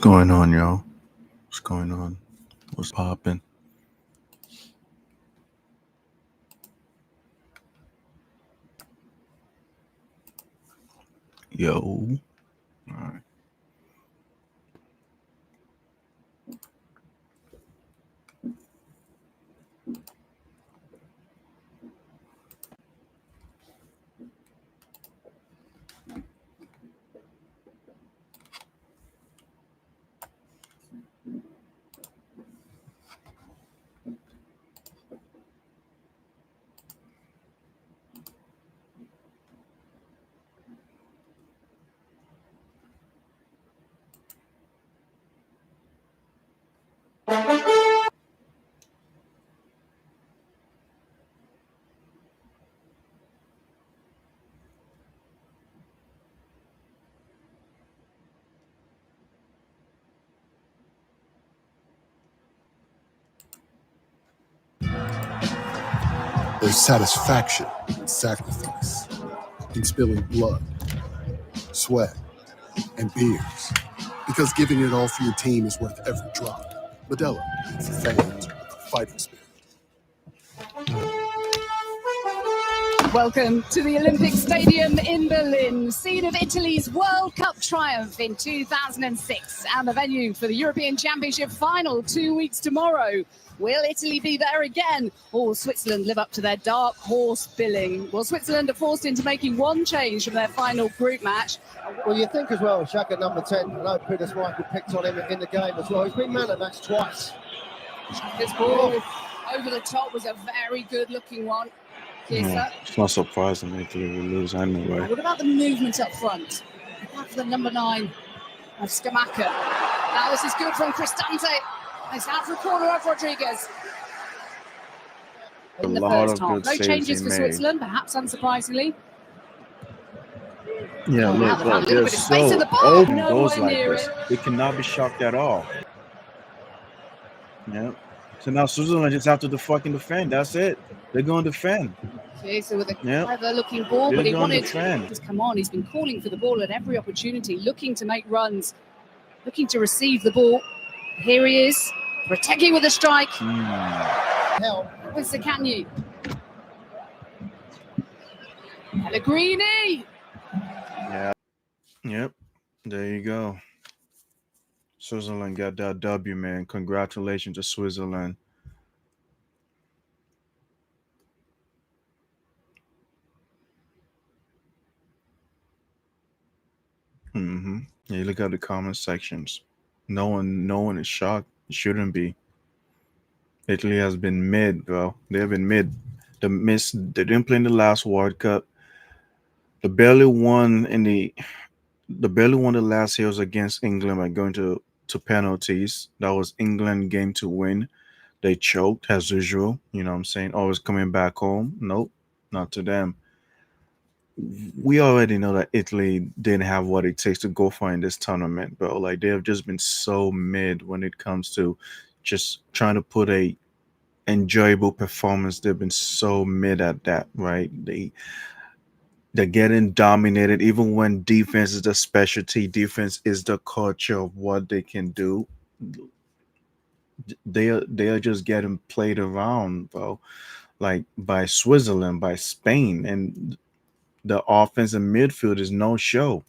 going on, y'all? What's going on? What's poppin'? Yo. All right. There's satisfaction in sacrifice, in spilling blood, sweat, and tears. Because giving it all for your team is worth every drop. Modelo, for fans with a fighting spirit. Welcome to the Olympic Stadium in Berlin, scene of Italy's World Cup triumph in 2006 and the venue for the European Championship final 2 weeks tomorrow. Will Italy be there again, or will Switzerland live up to their dark horse billing? Well, Switzerland are forced into making one change from their final group match. Well, you think as well, Shaka number 10, I know Peter Michael picked on him in the game as well. He's been man of the match twice. His ball over the top was a very good-looking one. Yeah, it's not surprising Italy will lose anyway. What about the movement up front? Back for the number 9 of Scamacca. Now this is good from Cristante. It's out for the corner of Rodriguez. In the first half. No changes for Switzerland, perhaps unsurprisingly. Yeah, look, they're so open goals like this. They cannot be shocked at all. Yeah. So now Switzerland just have to fucking defend. That's it. They're going to defend. Okay, so with a clever-looking ball, but he wanted to just come on. He's been calling for the ball at every opportunity, looking to make runs, looking to receive the ball. Here he is, Retegui with a strike. Hell, with Zaccagni. Pellegrini. Yeah. Yep. There you go. Switzerland got that W, man. Congratulations to Switzerland. Yeah, you look at the comment sections. No one is shocked. It shouldn't be. Italy has been mid, bro. They have been mid. They didn't play in the last World Cup. They barely won the last years against England by going to penalties. That was England game to win. They choked as usual. You know what I'm saying? Always coming back home. Nope, not to them. We already know that Italy didn't have what it takes to go far in this tournament, but like they have just been so mid when it comes to just trying to put a enjoyable performance. They've been so mid at that, right? They're getting dominated even when defense is the specialty. Defense is the culture of what they can do. They are just getting played around, bro, like by Switzerland, by Spain, and the offense and midfield is no show.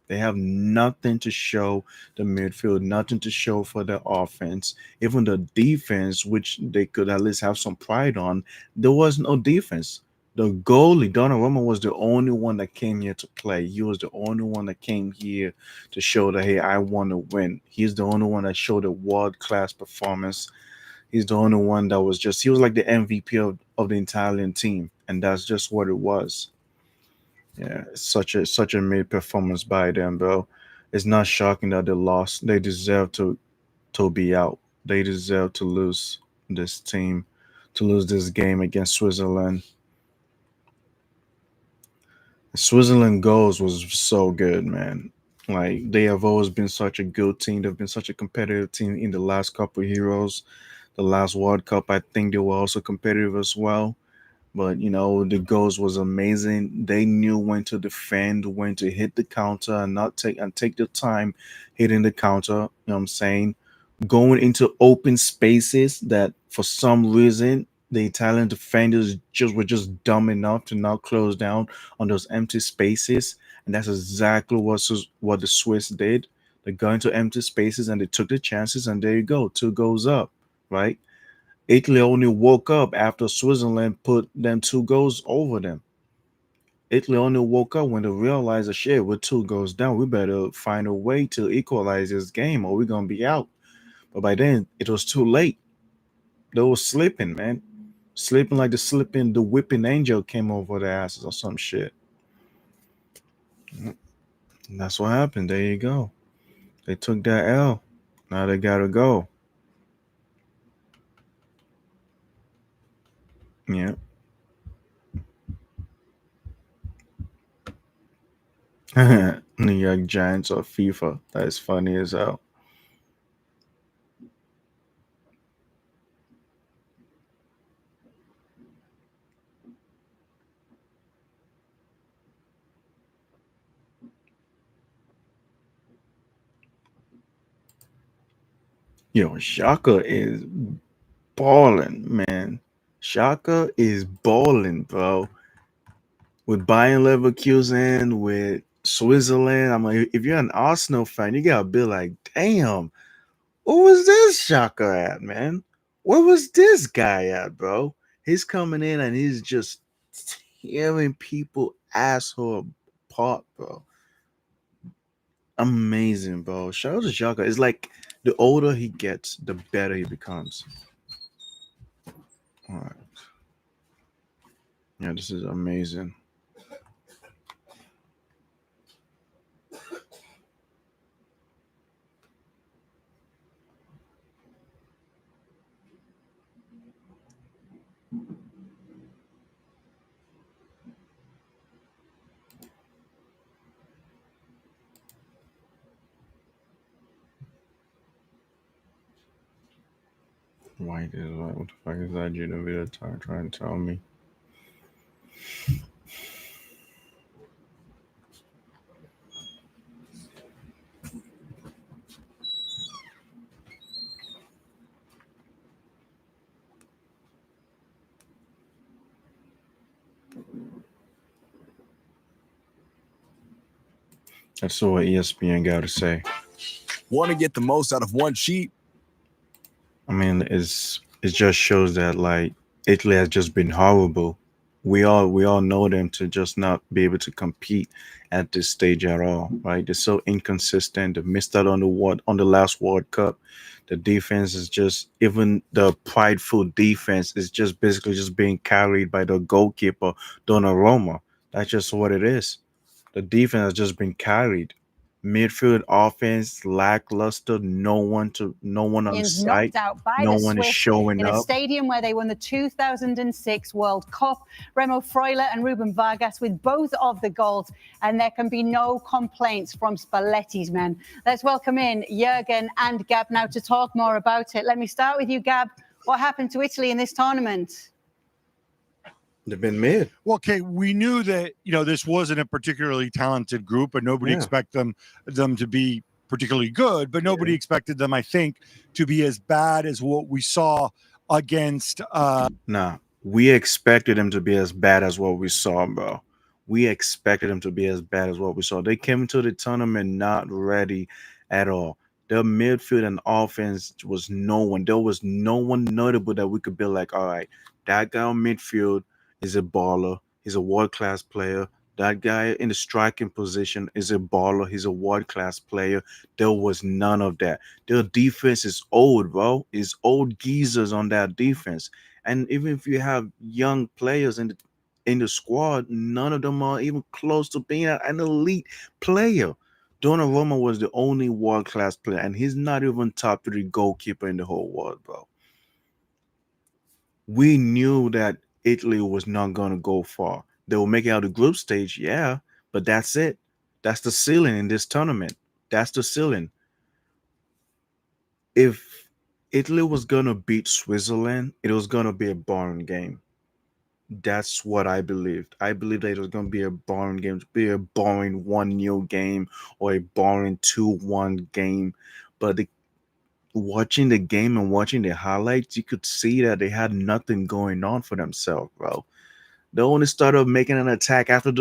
They have nothing to show the midfield, nothing to show for the offense. Even the defense, which they could at least have some pride on, there was no defense. The goalie, Donnarumma, was the only one that came here to play. He was the only one that came here to show that, hey, I want to win. He's the only one that showed a world-class performance. He's the only one that was he was like the MVP of the Italian team, and that's just what it was. Yeah, such a mid performance by them, bro. It's not shocking that they lost. They deserve to be out. They deserve to lose this team, to lose this game against Switzerland. Switzerland goals was so good, man. Like they have always been such a good team. They've been such a competitive team in the last couple of Heroes. The last World Cup, I think they were also competitive as well. But the goals was amazing. They knew when to defend, when to hit the counter, and not take the time hitting the counter. You know what I'm saying? Going into open spaces that for some reason the Italian defenders just dumb enough to not close down on those empty spaces, and that's exactly what the Swiss did. They got into empty spaces and they took the chances, and there you go, 2 goals up, right? Italy only woke up after Switzerland put them 2 goals over them. Italy only woke up when they realized that shit, we're 2 goals down. We better find a way to equalize this game or we're gonna be out. But by then it was too late. They were sleeping, man. Sleeping like the whipping angel came over their asses or some shit. And that's what happened. There you go. They took that L. Now they gotta go. Yeah. New York Giants or FIFA. That is funny as hell. Yo, Shaka is balling, man. Shaka is balling, bro. With Bayern Leverkusen, with Switzerland. I'm like, if you're an Arsenal fan, you gotta be like, damn, where was this Shaka at, man? Where was this guy at, bro? He's coming in and he's just tearing people asshole apart, bro. Amazing, bro. Shout out to Shaka. It's like the older he gets, the better he becomes. All right. Yeah, this is amazing. White is what? What the fuck is that? Gina video trying to tell me? That's what ESPN got to say. Want to get the most out of one sheet? I mean, it just shows that like Italy has just been horrible. We all know them to just not be able to compete at this stage at all, right? They're so inconsistent. They missed out on the last World Cup. The defense is just even the prideful defense is just basically just being carried by the goalkeeper Donnarumma. That's just what it is. The defense has just been carried. Midfield offense lackluster. No one on Knocked site. out by No the one is Swiss showing in a up. stadium where they won the 2006 World Cup. Remo Freuler and Ruben Vargas with both of the goals, and there can be no complaints from Spalletti's men. Let's welcome in Jurgen and Gab now to talk more about it. Let me start with you, Gab. What happened to Italy in this tournament? They've been mid. Well, okay, we knew that this wasn't a particularly talented group, and nobody Yeah. expected them to be particularly good, but nobody expected them, I think, to be as bad as what we saw against. Nah, we expected them to be as bad as what we saw, bro. We expected them to be as bad as what we saw. They came into the tournament not ready at all. Their midfield and offense was no one. There was no one notable that we could be like, all right, that guy on midfield is a baller. He's a world class player. That guy in the striking position is a baller. He's a world class player. There was none of that. Their defense is old, bro. It's old geezers on that defense. And even if you have young players in the squad, none of them are even close to being an elite player. Donnarumma was the only world class player, and he's not even top 3 goalkeeper in the whole world, bro. We knew that Italy was not going to go far. They will make it out of the group stage, yeah, but that's it. That's the ceiling in this tournament. That's the ceiling. If Italy was going to beat Switzerland, it was going to be a boring game. That's what I believed. I believed that it was going to be a boring game, be a boring 1-0 game or a boring 2-1 game. But watching the game and watching the highlights, you could see that they had nothing going on for themselves, bro. They only started making an attack after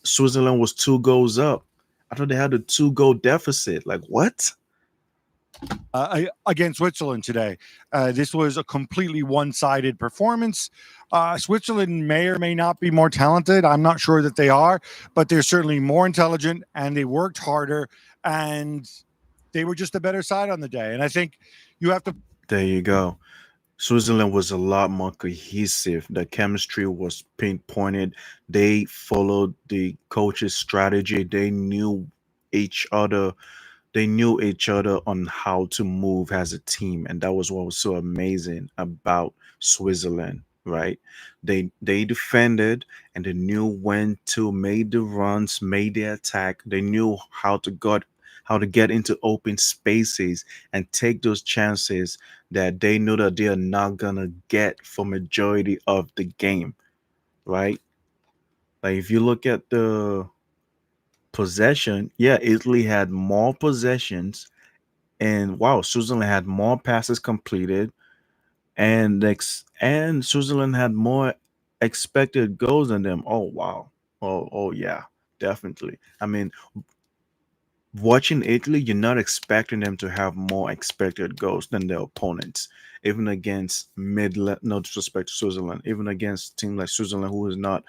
Switzerland was 2 goals up. After they had a 2-goal deficit. Like what? Against Switzerland today. This was a completely one-sided performance. Switzerland may or may not be more talented. I'm not sure that they are, but they're certainly more intelligent and they worked harder and they were just a better side on the day. And I think you have to. There you go. Switzerland was a lot more cohesive. The chemistry was pinpointed. They followed the coach's strategy. They knew each other. They knew each other on how to move as a team, and that was what was so amazing about Switzerland. Right? They defended and they knew when to make the runs, made the attack. They knew how to get into open spaces and take those chances that they know that they are not gonna get for majority of the game, right? Like if you look at the possession, yeah, Italy had more possessions, and wow, Switzerland had more passes completed, and Switzerland had more expected goals than them. Oh wow, oh yeah, definitely. I mean, watching Italy, you're not expecting them to have more expected goals than their opponents, even against no disrespect to Switzerland, even against team like Switzerland, who is not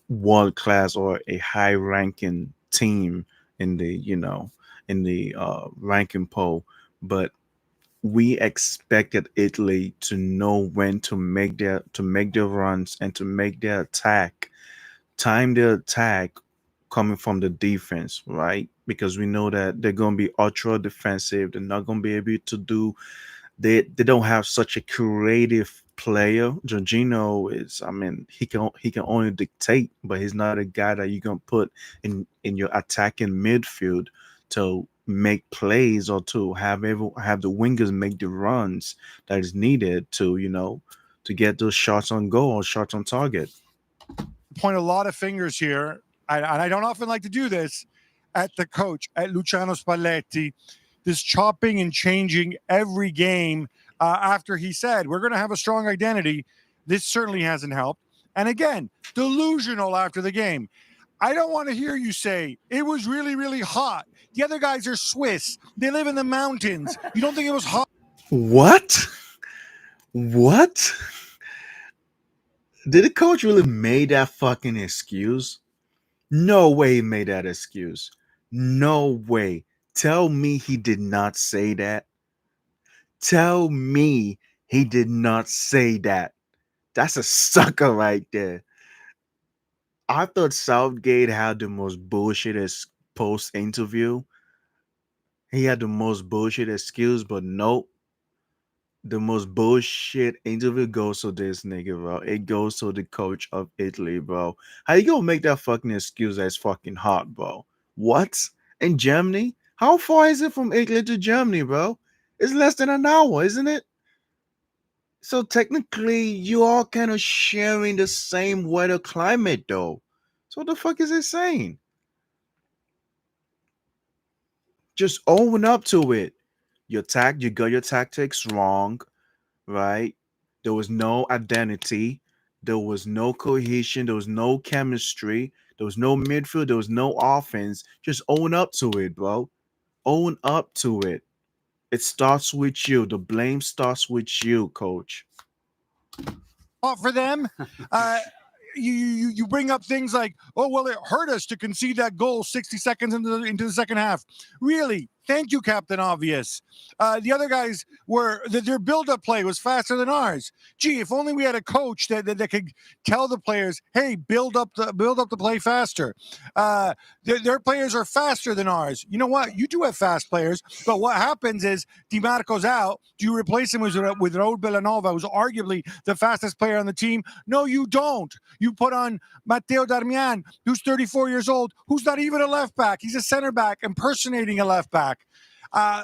world class or a high ranking team in the ranking poll, but we expected Italy to know when to make their runs and to make their attack, time their attack coming from the defense, right? Because we know that they're going to be ultra defensive. They're not going to be able to do. They don't have such a creative player. Jorginho is. I mean, he can only dictate, but he's not a guy that you can put in your attacking midfield to make plays or to have the wingers make the runs that is needed to to get those shots on goal or shots on target. Point a lot of fingers here, and I don't often like to do this, at the coach, at Luciano Spalletti, this chopping and changing every game after he said, we're going to have a strong identity. This certainly hasn't helped. And again, delusional after the game. I don't want to hear you say it was really, really hot. The other guys are Swiss. They live in the mountains. You don't think it was hot? What? What? Did the coach really made that fucking excuse? No way he made that excuse. No way. Tell me he did not say that. Tell me he did not say that. That's a sucker right there. I thought Southgate had the most bullshit post interview. He had the most bullshit excuse, but nope. The most bullshit interview goes to this nigga, bro. It goes to the coach of Italy, bro. How you gonna make that fucking excuse that's fucking hot, bro? What? In Germany? How far is it from Italy to Germany, bro? It's less than an hour, isn't it? So technically, you all kind of sharing the same weather climate, though. So what the fuck is it saying? Just own up to it. You got your tactics wrong, right? There was no identity. There was no cohesion. There was no chemistry. There was no midfield. There was no offense. Just own up to it, bro. Own up to it. It starts with you. The blame starts with you, coach. For them. You bring up things like, oh, well, it hurt us to concede that goal 60 seconds into the second half. Really? Thank you, Captain Obvious. The other guys their build-up play was faster than ours. Gee, if only we had a coach that could tell the players, hey, build up the play faster. Their players are faster than ours. You know what? You do have fast players, but what happens is DiMarco's out. Do you replace him with Raul Bellanova, who's arguably the fastest player on the team? No, you don't. You put on Matteo Darmian, who's 34 years old, who's not even a left back. He's a center back impersonating a left back.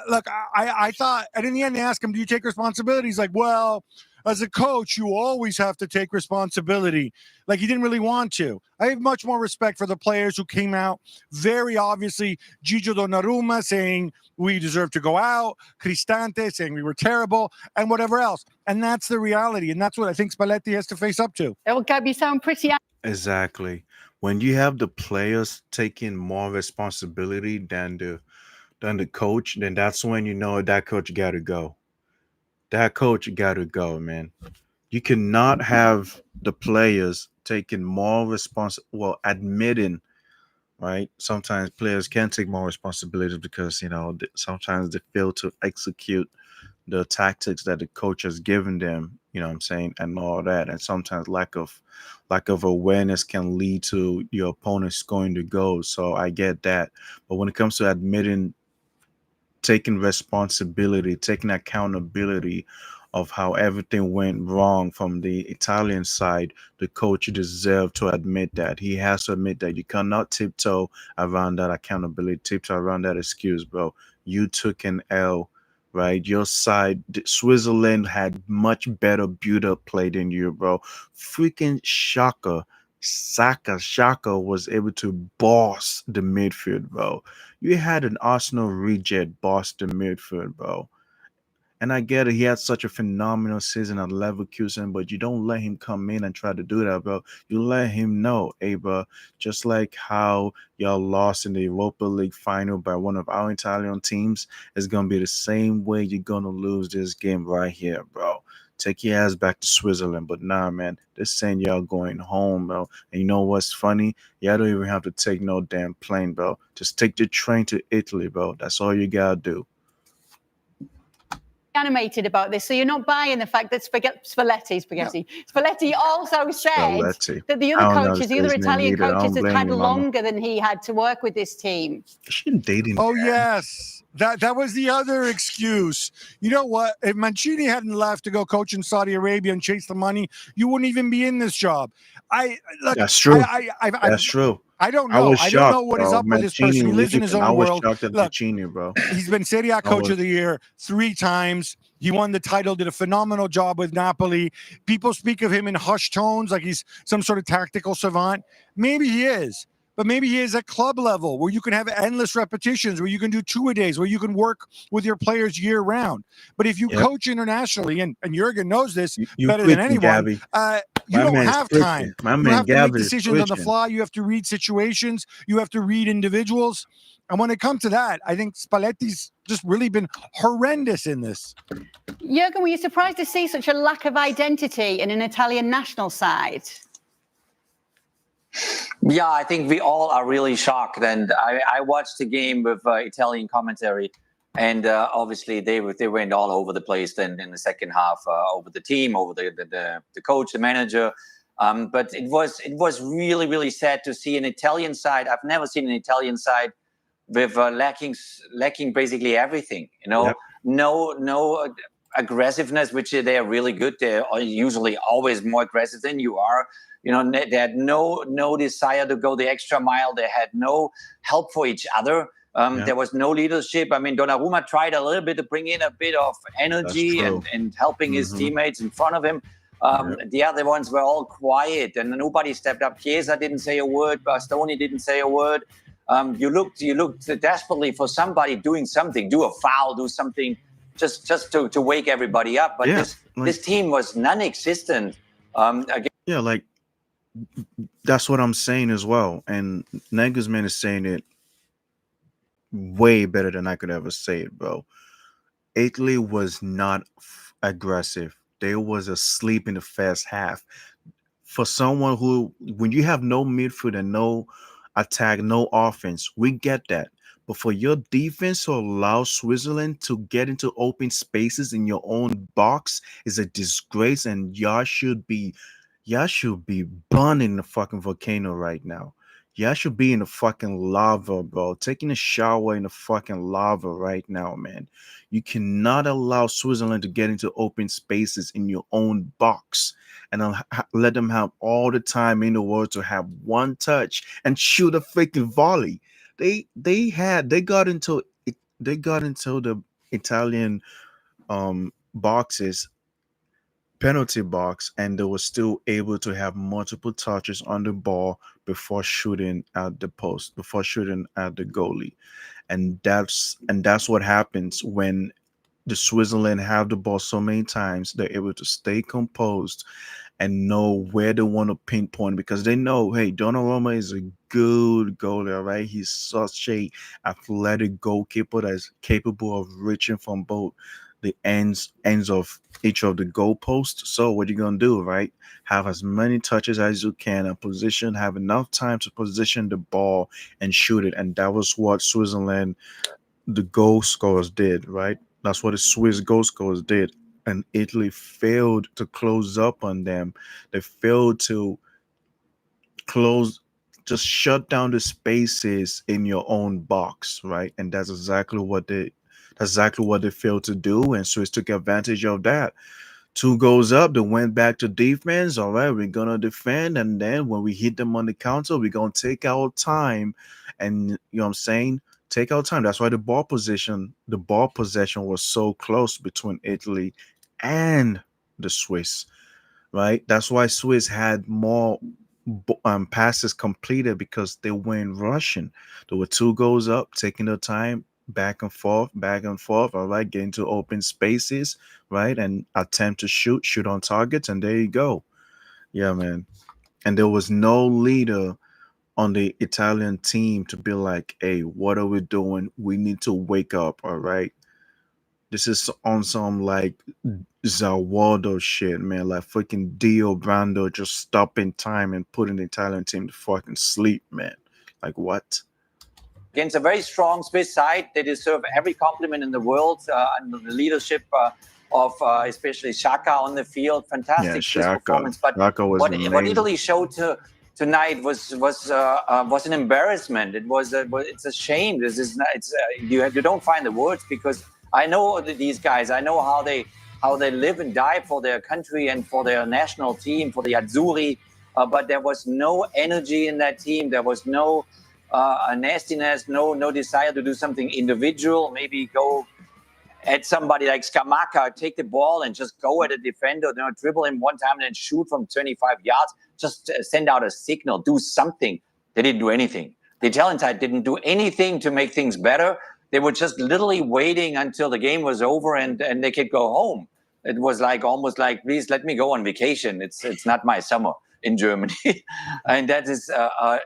Look, I thought, and in the end, they asked him, do you take responsibility? He's like, well, as a coach, you always have to take responsibility. Like he didn't really want to. I have much more respect for the players who came out very obviously. Gigio Donnarumma saying we deserve to go out, Cristante saying we were terrible, and whatever else. And that's the reality. And that's what I think Spalletti has to face up to. Well, Gab, you sound pretty Exactly. When you have the players taking more responsibility than the coach, then that's when you know that coach got to go. That coach got to go, man. You cannot have the players taking more well, admitting, right? Sometimes players can take more responsibility because sometimes they fail to execute the tactics that the coach has given them. You know what I'm saying, and all that, and sometimes lack of awareness can lead to your opponent scoring the goal. So I get that, but when it comes to admitting, taking responsibility, taking accountability of how everything went wrong from the Italian side, the coach deserves to admit that. He has to admit that. You cannot tiptoe around that accountability, tiptoe around that excuse, bro. You took an L, right? Your side, Switzerland had much better build-up play than you, bro. Freaking Shaka was able to boss the midfield, bro. You had an Arsenal reject boss the midfield, bro. And I get it, he had such a phenomenal season at Leverkusen, but you don't let him come in and try to do that, bro. You let him know, hey, bro, just like how y'all lost in the Europa League final by one of our Italian teams, it's going to be the same way you're going to lose this game right here, bro. Take your ass back to Switzerland. But nah, man, they're saying y'all going home, bro. And you know what's funny? Y'all don't even have to take no damn plane, bro. Just take the train to Italy, bro. That's all you got to do. animated about this, so you're not buying the fact that Spalletti also said that the other coaches, the other Italian coaches, have had longer than he had to work with this team. She's dating. Oh yes, that was the other excuse. You know what? If Mancini hadn't left to go coach in Saudi Arabia and chase the money, you wouldn't even be in this job. That's true. That's true. I don't know. I don't know what is up with this person. He lives in his own world. Shocked at Mancini, bro. He's been Serie A Coach of the Year 3 times. He won the title, did a phenomenal job with Napoli. People speak of him in hushed tones like he's some sort of tactical savant. Maybe he is. But maybe he is at club level where you can have endless repetitions, where you can do 2-a-days, where you can work with your players year round. But if you coach internationally, and Jurgen knows this better than anyone, you don't have time. You have to make decisions on the fly. You have to read situations. You have to read individuals. And when it comes to that, I think Spalletti's just really been horrendous in this. Jurgen, were you surprised to see such a lack of identity in an Italian national side? Yeah, I think we all are really shocked. And I watched the game with Italian commentary, and obviously they went all over the place then in the second half, over the team, over the coach, the manager. But it was really, really sad to see an Italian side. I've never seen an Italian side with lacking basically everything. No aggressiveness, which they are really good. They're usually always more aggressive than you are. They had no desire to go the extra mile. They had no help for each other. There was no leadership. I mean, Donnarumma tried a little bit to bring in a bit of energy and helping his teammates in front of him. The other ones were all quiet, and nobody stepped up. Chiesa didn't say a word. Bastoni didn't say a word. You looked desperately for somebody doing something, do a foul, do something, just to wake everybody up. But this team was non-existent. That's what I'm saying as well. And Nagelsmann is saying it way better than I could ever say it, bro. Italy was not aggressive. They was asleep in the first half. For someone who, when you have no midfield and no attack, no offense, we get that. But for your defense to allow Switzerland to get into open spaces in your own box is a disgrace, and y'all should be burning the fucking volcano right now. Y'all should be in the fucking lava, bro. Taking a shower in the fucking lava right now, man. You cannot allow Switzerland to get into open spaces in your own box and let them have all the time in the world to have one touch and shoot a freaking volley. They got into the Italian boxes penalty box, and they were still able to have multiple touches on the ball before shooting at the post, before shooting at the goalie. And that's what happens when the Switzerland have the ball so many times. They're able to stay composed and know where they want to pinpoint, because they know, hey, Donnarumma is a good goalie, all right? He's such a athletic goalkeeper that is capable of reaching from both the ends of each of the goalposts. So what you gonna do, right? Have as many touches as you can and position, have enough time to position the ball and shoot it. And that was what Switzerland, the goal scorers, did, right? That's what the Swiss goal scorers did. And Italy failed to close up on them. They failed to close, just shut down the spaces in your own box, right? And that's exactly what they failed to do. And Swiss took advantage of that. Two goes up, they went back to defense. All right, we're gonna defend, and then when we hit them on the counter, we're gonna take our time, and you know what I'm saying? Take our time. That's why the ball possession was so close between Italy and the Swiss, right? That's why Swiss had more passes completed, because they weren't rushing. There were two goals up, taking their time, back and forth. All right, getting to open spaces, right, and attempt to shoot on targets, and there you go. Yeah, man. And there was no leader on the Italian team to be like, "Hey, what are we doing? We need to wake up." All right, this is on some like Zawaldo shit, man. Like freaking Dio Brando just stopping time and putting the Italian team to fucking sleep, man. Like what? Against a very strong Swiss side. They deserve every compliment in the world under the leadership of especially Xhaka on the field. Yeah, Fantastic Swiss performance. But Xhaka was what amazing. Italy showed tonight was an embarrassment. It's a shame. This is not, it's you don't find the words, because I know these guys. I know how they live and die for their country and for their national team, for the Azzurri. But there was no energy in that team. There was no a nastiness, no desire to do something individual. Maybe go at somebody like Scamacca, take the ball and just go at a defender, dribble him one time and then shoot from 25 yards. Just send out a signal, do something. They didn't do anything. The Italian side didn't do anything to make things better. They were just literally waiting until the game was over and they could go home. It was like almost like, please let me go on vacation. It's not my summer in Germany. And that is,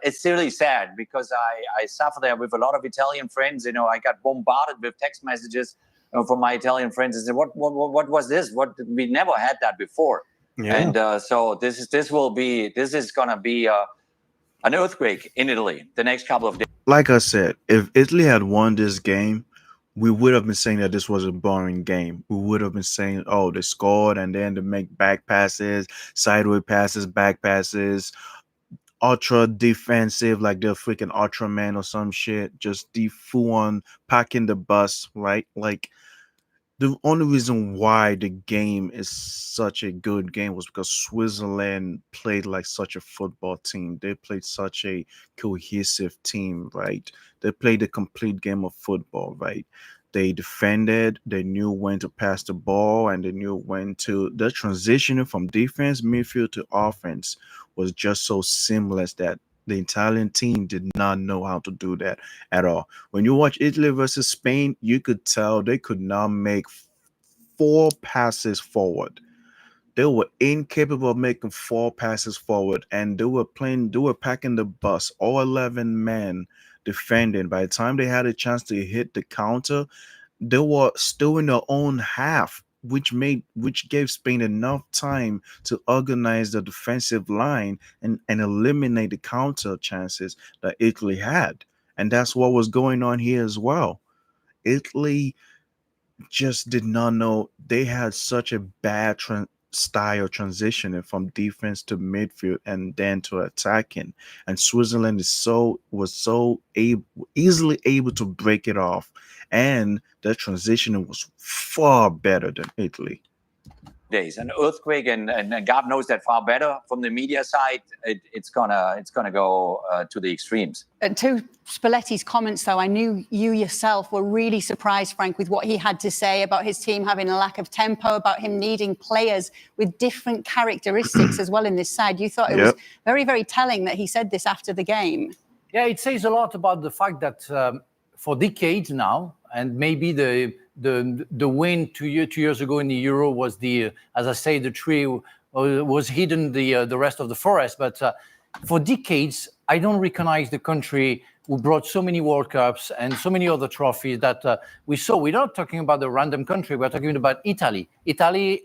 it's really sad, because I suffer there with a lot of Italian friends. I got bombarded with text messages from my Italian friends and said, what was this? We never had that before. Yeah. And so this is going to be an earthquake in Italy the next couple of days. Like I said, if Italy had won this game, we would have been saying that this was a boring game. We would have been saying, oh, they scored and then they make back passes, sideways passes, back passes, ultra defensive, like they're freaking Ultraman or some shit, just the full on packing the bus, right? Like the only reason why the game is such a good game was because Switzerland played like such a football team. They played such a cohesive team, right? They played a complete game of football, right? They defended, they knew when to pass the ball, and they knew when to. The transitioning from defense, midfield to offense was just so seamless that the Italian team did not know how to do that at all. When you watch Italy versus Spain, you could tell they could not make 4 passes forward. They were incapable of making 4 passes forward, and they were packing the bus, all 11 men defending. By the time they had a chance to hit the counter, they were still in their own half, which gave Spain enough time to organize the defensive line and eliminate the counter chances that Italy had. And that's what was going on here as well. Italy just did not know. They had such a bad style transitioning from defense to midfield and then to attacking, and Switzerland was so easily able to break it off, and their transitioning was far better than Italy. days. An earthquake, and God knows that far better from the media side. It's gonna go to the extremes. To Spalletti's comments, though, I knew you yourself were really surprised, Frank, with what he had to say about his team having a lack of tempo, about him needing players with different characteristics as well in this side. You thought it was very, very telling that he said this after the game. Yeah, it says a lot about the fact that for decades now, and maybe the win 2 years ago in the Euro was as I say, the tree was hidden the rest of the forest. But for decades, I don't recognize the country who brought so many World Cups and so many other trophies that we saw. We're not talking about a random country. We're talking about Italy. Italy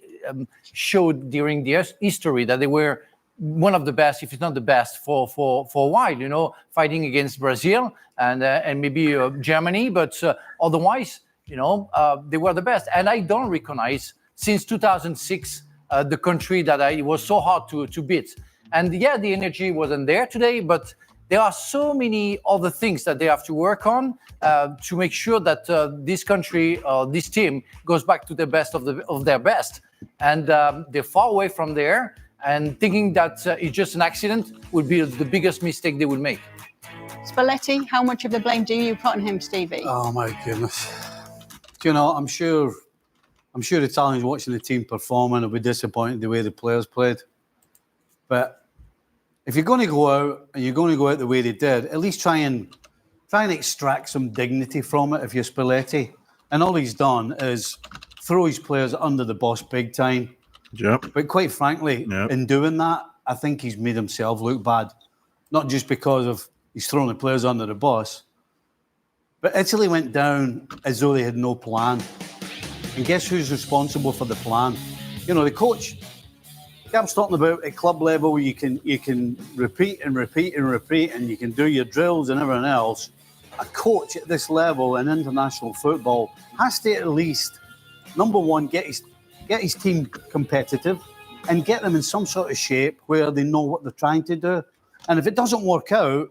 showed during the history that they were one of the best, if it's not the best, for a while, fighting against Brazil and maybe Germany, but otherwise, they were the best. And I don't recognize since 2006 the country that it was so hard to beat. And yeah, the energy wasn't there today, but there are so many other things that they have to work on to make sure that this country, this team, goes back to the best of their best. And they're far away from there. And thinking that it's just an accident would be the biggest mistake they would make. Spalletti, how much of the blame do you put on him, Stevie? Oh my goodness! I'm sure Italians watching the team perform and will be disappointed the way the players played. But if you're going to go out and you're going to go out the way they did, at least try and extract some dignity from it. If you're Spalletti, and all he's done is throw his players under the bus big time. Yep. But quite frankly, in doing that, I think he's made himself look bad. Not just because of he's thrown the players under the bus, but Italy went down as though they had no plan. And guess who's responsible for the plan? The coach. Gab's talking about at club level where you can repeat and repeat and repeat, and you can do your drills and everything else. A coach at this level in international football has to at least, number one, get his team competitive and get them in some sort of shape where they know what they're trying to do. And if it doesn't work out,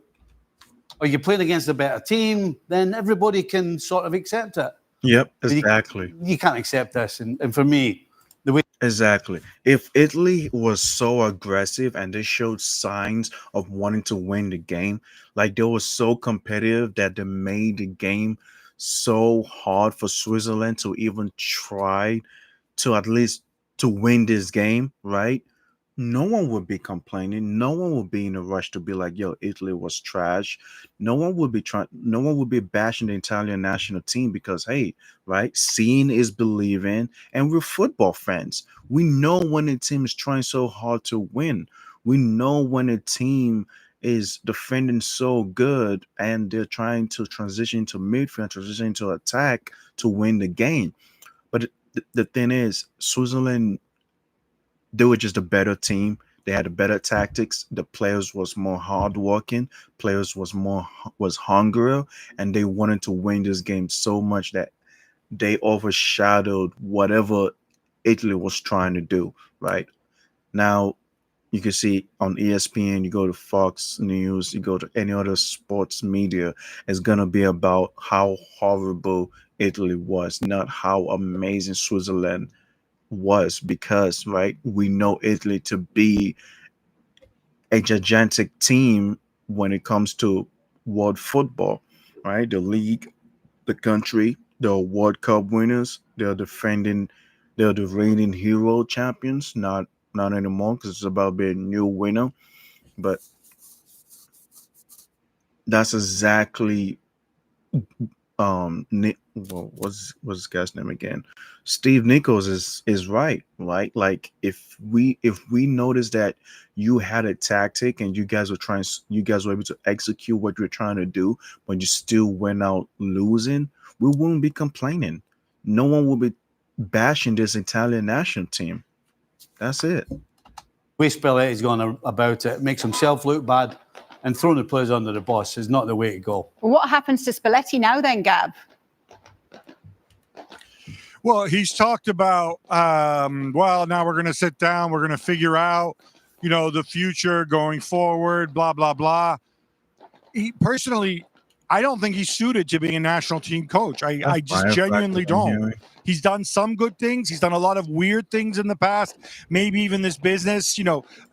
or you're playing against a better team, then everybody can sort of accept it. Yep, exactly. You can't accept this. And for me, the way... Exactly. If Italy was so aggressive and they showed signs of wanting to win the game, like they were so competitive that they made the game so hard for Switzerland to even try to at least to win this game, right? No one would be complaining. No one would be in a rush to be like, yo, Italy was trash. No one would be bashing the Italian national team because, hey, right, seeing is believing, and we're football fans. We know when a team is trying so hard to win. We know when a team is defending so good and they're trying to transition to midfield, transition to attack to win the game. But the thing is, Switzerland, they were just a better team. They had a better tactics. The players was more hardworking. Players was hungrier, and they wanted to win this game so much that they overshadowed whatever Italy was trying to do. Right now, you can see on ESPN, you go to Fox News, you go to any other sports media, it's gonna be about how horrible Italy was, not how amazing Switzerland was, because right, we know Italy to be a gigantic team when it comes to world football, right? The league, the country, the World Cup winners, they're the reigning hero champions, not anymore because it's about being a new winner, but that's exactly what's his guy's name again? Steve Nichols is right? Like if we notice that you had a tactic and you guys were able to execute what you're trying to do, but you still went out losing, we wouldn't be complaining. No one will be bashing this Italian national team. That's it. The way Spalletti's gone about it makes himself look bad, and throwing the players under the bus is not the way to go. Well, what happens to Spalletti now then, Gab? Well, he's talked about, now we're going to sit down, we're going to figure out, the future going forward, blah, blah, blah. Personally, I don't think he's suited to being a national team coach. I just genuinely don't. He's done some good things. He's done a lot of weird things in the past. Maybe even this business,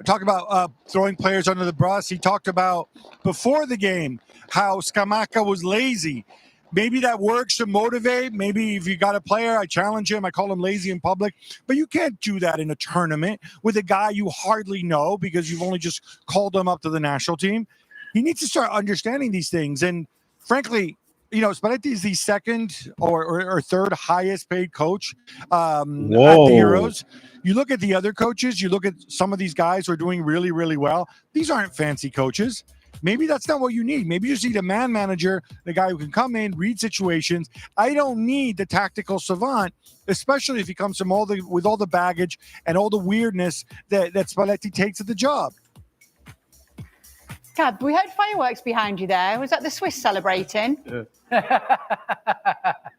talk about throwing players under the bus. He talked about before the game how Scamacca was lazy. Maybe that works to motivate. Maybe if you got a player, I challenge him. I call him lazy in public. But you can't do that in a tournament with a guy you hardly know because you've only just called him up to the national team. He needs to start understanding these things. And frankly, Spalletti is the second or third highest paid coach at the Euros. You look at the other coaches, you look at some of these guys who are doing really, really well. These aren't fancy coaches. Maybe that's not what you need. Maybe you just need a man manager, the guy who can come in, read situations. I don't need the tactical savant, especially if he comes from with all the baggage and all the weirdness that Spalletti takes at the job. Gab, we heard fireworks behind you there. Was that the Swiss celebrating?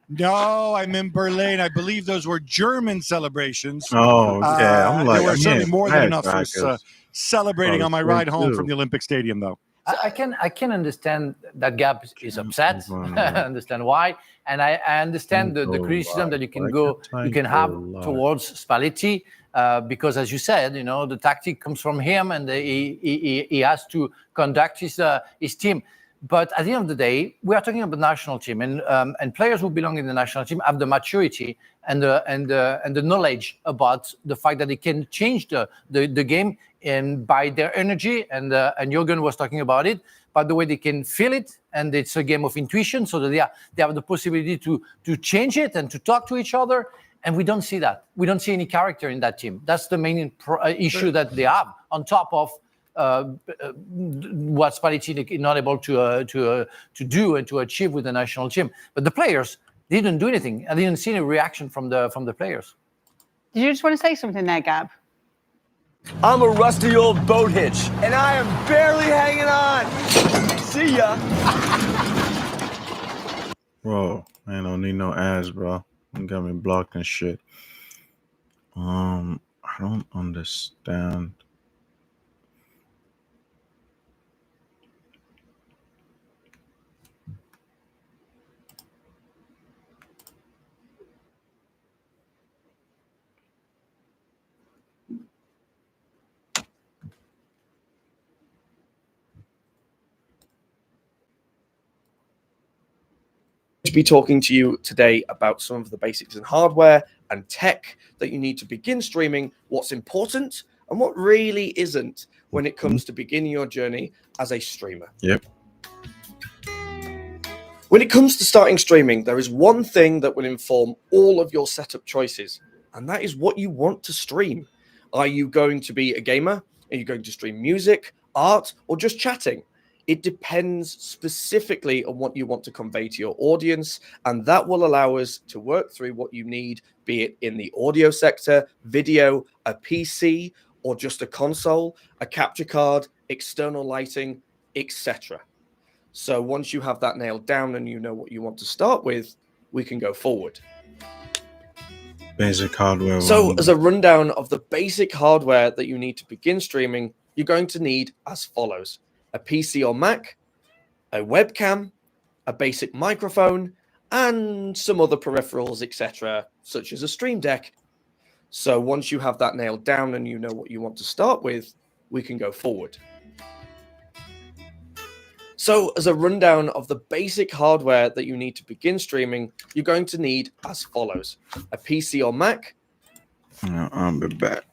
No, I'm in Berlin. I believe those were German celebrations. Oh, okay. I'm like, there were certainly more than enough Swiss Swiss celebrating on my ride home from the Olympic Stadium, though. I can understand that Gab is upset. I understand why, and I understand the criticism that you can have towards Spalletti because, as you said, the tactic comes from him, and he has to conduct his team. But at the end of the day, we are talking about the national team, and players who belong in the national team have the maturity and the knowledge about the fact that they can change the game and by their energy. And Jürgen was talking about it, by the way they can feel it, and it's a game of intuition, so that they have the possibility to change it and to talk to each other. And we don't see that. We don't see any character in that team. That's the main issue that they have, on top of what Spalletti is not able to do and to achieve with the national team. But the players didn't do anything. I didn't see any reaction from the players. Did you just want to say something there, Gab? I'm a rusty old boat hitch, and I am barely hanging on. See ya. Bro, I don't need no ads, bro. You got me blocked and shit. I don't understand. To be talking to you today about some of the basics in hardware and tech that you need to begin streaming, what's important and what really isn't when it comes to beginning your journey as a streamer. Yep. When it comes to starting streaming, there is one thing that will inform all of your setup choices, and that is what you want to stream. Are you going to be a gamer? Are you going to stream music, art, or just chatting? It depends specifically on what you want to convey to your audience, and that will allow us to work through what you need, be it in the audio sector, video, a PC, or just a console, a capture card, external lighting, etc. So once you have that nailed down and you know what you want to start with, we can go forward. Basic hardware. So as a rundown of the basic hardware that you need to begin streaming, you're going to need as follows: a PC or Mac, a webcam, a basic microphone, and some other peripherals, etc., such as a Stream Deck. So once you have that nailed down and you know what you want to start with, we can go forward. So as a rundown of the basic hardware that you need to begin streaming, you're going to need as follows: a PC or Mac. I'll be back.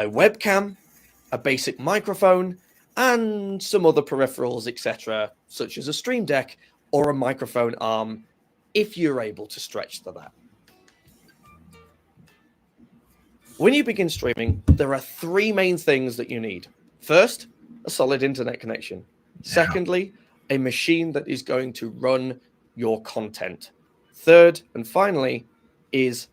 a webcam, a basic microphone, and some other peripherals, etc., such as a stream deck or a microphone arm, if you're able to stretch to that. When you begin streaming, there are three main things that you need. First, a solid internet connection. Secondly, a machine that is going to run your content. Third, and finally, is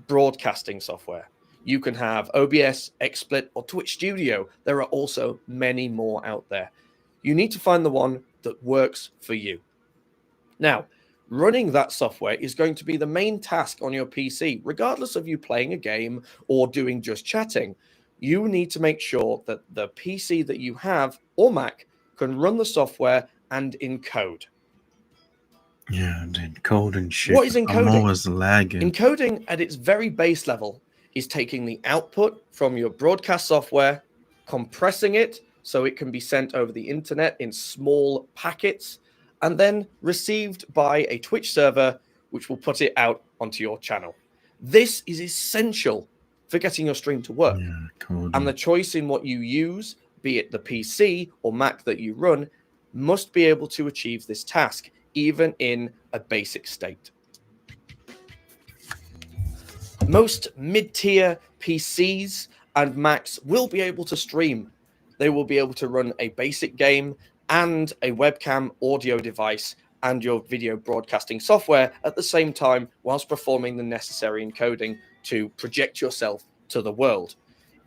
broadcasting software. You can have OBS, XSplit, or Twitch Studio. There are also many more out there. You need to find the one that works for you. Now, running that software is going to be the main task on your PC, regardless of you playing a game or doing just chatting. You need to make sure that the PC that you have or Mac can run the software and encode. Yeah, the encoding shit. What is encoding? I'm always lagging. Encoding at its very base level is taking the output from your broadcast software, compressing it so it can be sent over the internet in small packets, and then received by a Twitch server, which will put it out onto your channel. This is essential for getting your stream to work. And the choice in what you use, be it the PC or Mac that you run, must be able to achieve this task, even in a basic state. Most mid-tier PCs and Macs will be able to stream. They will be able to run a basic game and a webcam audio device and your video broadcasting software at the same time, whilst performing the necessary encoding to project yourself to the world.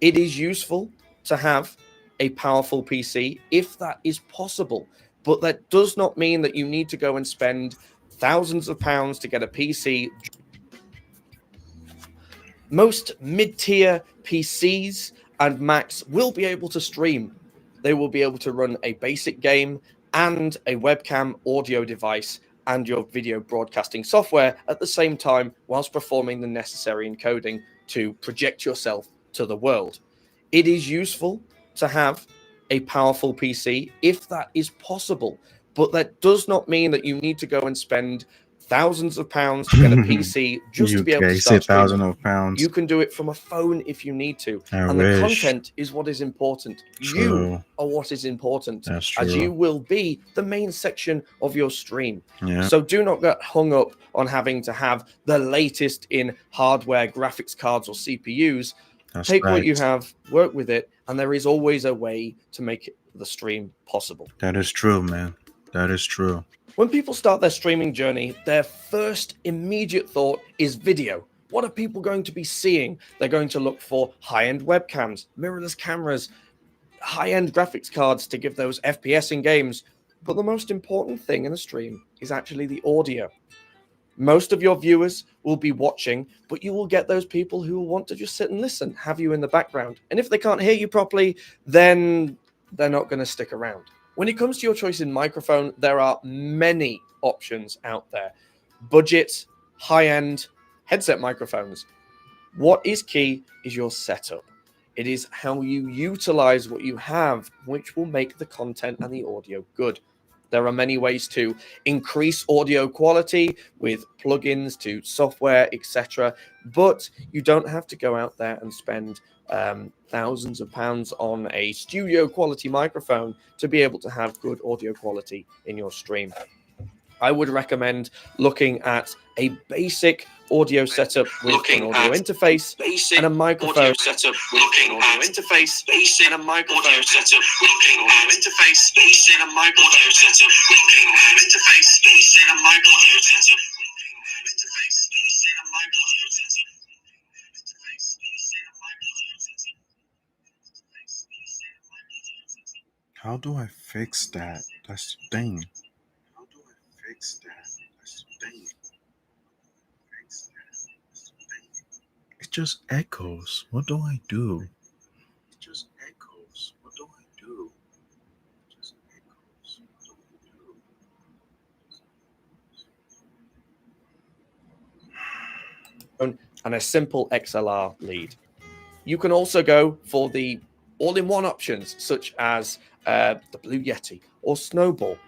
It is useful to have a powerful PC if that is possible, but that does not mean that you need to go and spend thousands of pounds to get a PC. Most mid-tier PCs and Macs will be able to stream. They will be able to run a basic game and a webcam audio device and your video broadcasting software at the same time, whilst performing the necessary encoding to project yourself to the world. It is useful to have a powerful PC if that is possible, but that does not mean that you need to go and spend thousands of pounds to get a PC just to be able to start streaming. Thousands of pounds. You can do it from a phone if you need to. I The wish. content is what is important. True. You are what is important. That's true. As you will be the main section of your stream. Yeah. So do not get hung up on having to have the latest in hardware, graphics cards, or CPUs. That's Take what right. you have, work with it, and there is always a way to make the stream possible. That is true, man. That is true. When people start their streaming journey, their first immediate thought is video. What are people going to be seeing? They're going to look for high-end webcams, mirrorless cameras, high-end graphics cards to give those FPS in games. But the most important thing in a stream is actually the audio. Most of your viewers will be watching, but you will get those people who will want to just sit and listen, have you in the background. And if they can't hear you properly, then they're not going to stick around. When it comes to your choice in microphone, there are many options out there. Budget, high-end, headset microphones. What is key is your setup. It is how you utilize what you have, which will make the content and the audio good. There are many ways to increase audio quality with plugins to software, etc. But you don't have to go out there and spend thousands of pounds on a studio quality microphone to be able to have good audio quality in your stream. I would recommend looking at a basic audio setup with an audio interface and a microphone. How do I fix that? That's the thing. How do I fix that? That's the thing. It just echoes. What do I do? It just echoes. What do I do? It just echoes. What do I do? And a simple XLR lead. You can also go for the all-in-one options, such as the Blue Yeti or Snowball.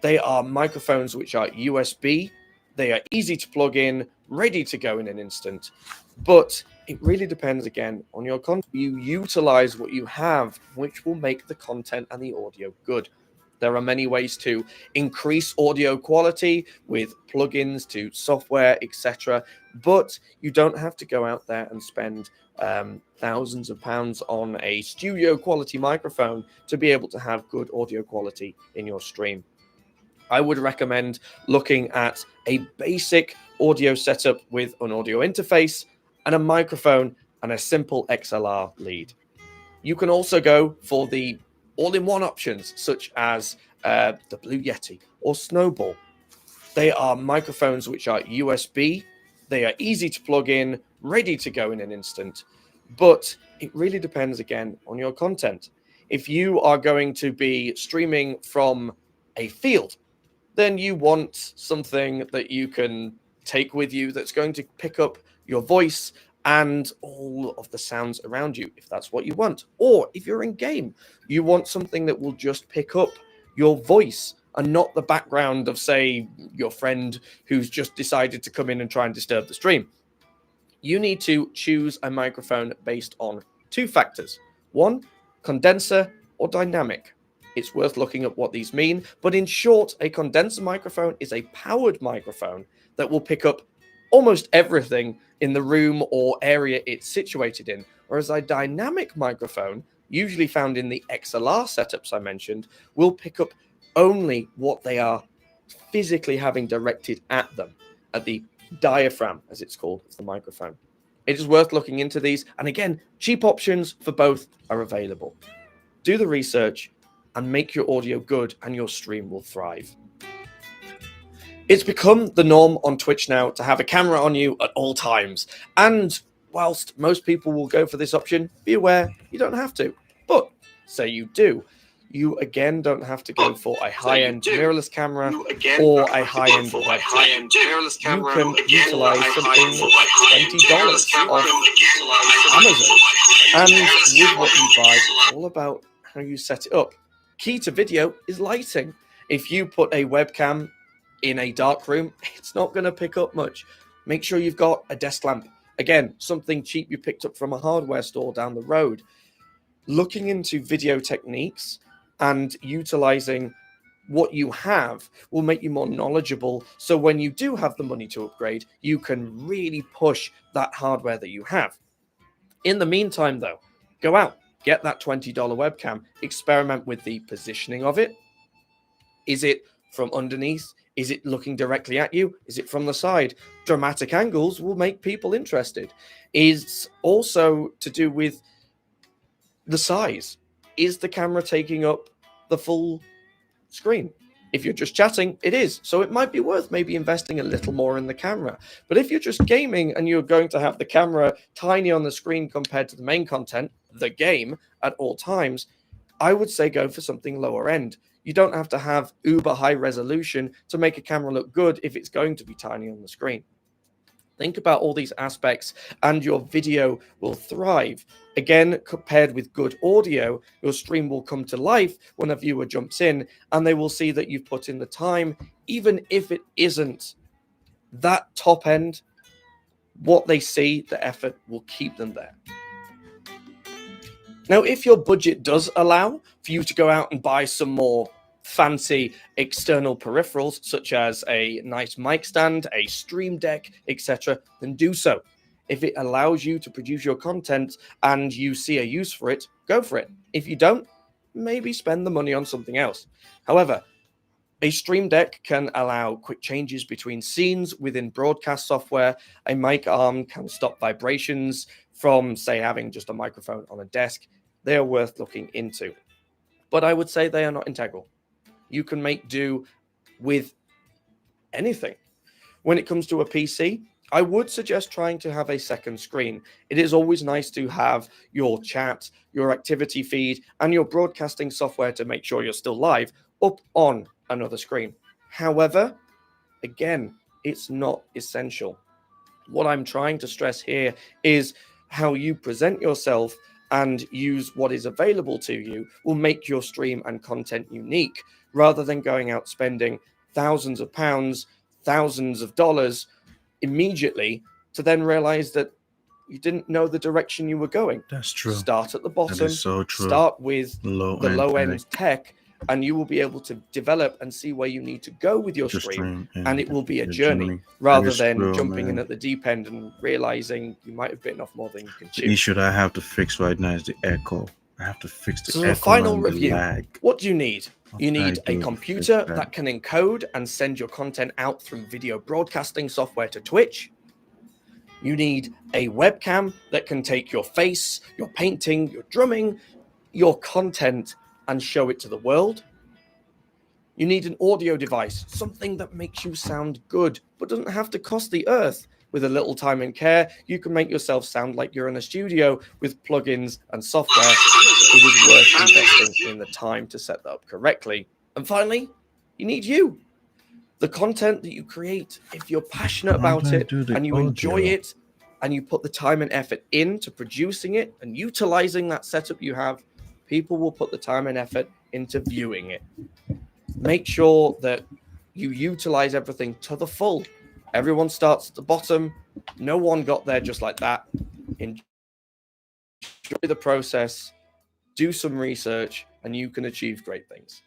They are microphones which are USB. They are easy to plug in, ready to go in an instant. But it really depends again on your content. You utilize what you have, which will make the content and the audio good. There are many ways to increase audio quality with plugins to software, etc. But you don't have to go out there and spend thousands of pounds on a studio quality microphone to be able to have good audio quality in your stream. I would recommend looking at a basic audio setup with an audio interface and a microphone and a simple XLR lead. You can also go for the all-in-one options such as the Blue Yeti or Snowball. They are microphones which are USB. They are easy to plug in, ready to go in an instant. But it really depends again on your content. If you are going to be streaming from a field, then you want something that you can take with you that's going to pick up your voice and all of the sounds around you, if that's what you want. Or if you're in game, you want something that will just pick up your voice and not the background of, say, your friend who's just decided to come in and try and disturb the stream. You need to choose a microphone based on two factors. One, condenser or dynamic. It's worth looking at what these mean, but in short, a condenser microphone is a powered microphone that will pick up almost everything in the room or area it's situated in, whereas a dynamic microphone, usually found in the XLR setups I mentioned, will pick up only what they are physically having directed at them, at the diaphragm, as it's called, of the microphone. It is worth looking into these, and again, cheap options for both are available. Do the research and make your audio good, and your stream will thrive. It's become the norm on Twitch now to have a camera on you at all times. And whilst most people will go for this option, be aware you don't have to. But say you do, you again don't have to go for a high-end mirrorless camera or a high-end webcam. You can utilize something $20 off Amazon. And with what you buy, it's all about how you set it up. Key to video is lighting. If you put a webcam in a dark room, it's not going to pick up much. Make sure you've got a desk lamp. Again, something cheap you picked up from a hardware store down the road. Looking into video techniques and utilizing what you have will make you more knowledgeable. So when you do have the money to upgrade, you can really push that hardware that you have. In the meantime, though, go out, get that $20 webcam, experiment with the positioning of it. Is it from underneath? Is it looking directly at you? Is it from the side? Dramatic angles will make people interested. It's also to do with the size. Is the camera taking up the full screen? If you're just chatting, it is. So it might be worth maybe investing a little more in the camera. But if you're just gaming and you're going to have the camera tiny on the screen compared to the main content, the game, at all times, I would say go for something lower end. You don't have to have uber high resolution to make a camera look good if it's going to be tiny on the screen. Think about all these aspects and your video will thrive. Again, compared with good audio, your stream will come to life when a viewer jumps in and they will see that you've put in the time, even if it isn't that top end. What they see, the effort will keep them there. Now, if your budget does allow for you to go out and buy some more fancy external peripherals, such as a nice mic stand, a stream deck, etc., then do so. If it allows you to produce your content and you see a use for it, go for it. If you don't, maybe spend the money on something else. However, a stream deck can allow quick changes between scenes within broadcast software. A mic arm can stop vibrations from, say, having just a microphone on a desk. They are worth looking into. But I would say they are not integral. You can make do with anything. When it comes to a PC, I would suggest trying to have a second screen. It is always nice to have your chat, your activity feed, and your broadcasting software to make sure you're still live up on another screen. However, again, it's not essential. What I'm trying to stress here is how you present yourself and use what is available to you will make your stream and content unique, rather than going out spending thousands of pounds, thousands of dollars immediately to then realize that you didn't know the direction you were going. That's true. Start at the That bottom. is so true. Start with the Low-end low-end tech, and you will be able to develop and see where you need to go with your stream, and it will be a your journey rather That is than true, jumping in man. at the deep end and realizing you might have bitten off more than you can The chew. issue that I have to fix right now is the echo. I have to fix the So echo the final and the review, lag. what do you need? You What need I a do to computer fix that can encode and send your content out through video broadcasting software to Twitch. You need a webcam that can take your face, your painting, your drumming, your content, and show it to the world. You need an audio device, something that makes you sound good, but doesn't have to cost the earth. With a little time and care, you can make yourself sound like you're in a studio with plugins and software. It is worth investing in the time to set that up correctly. And finally, you need you. The content that you create, if you're passionate How about do I it do the and you enjoy audio? it and you put the time and effort into producing it and utilizing that setup you have, people will put the time and effort into viewing it. Make sure that you utilize everything to the full. Everyone starts at the bottom. No one got there just like that. Enjoy the process, do some research, and you can achieve great things.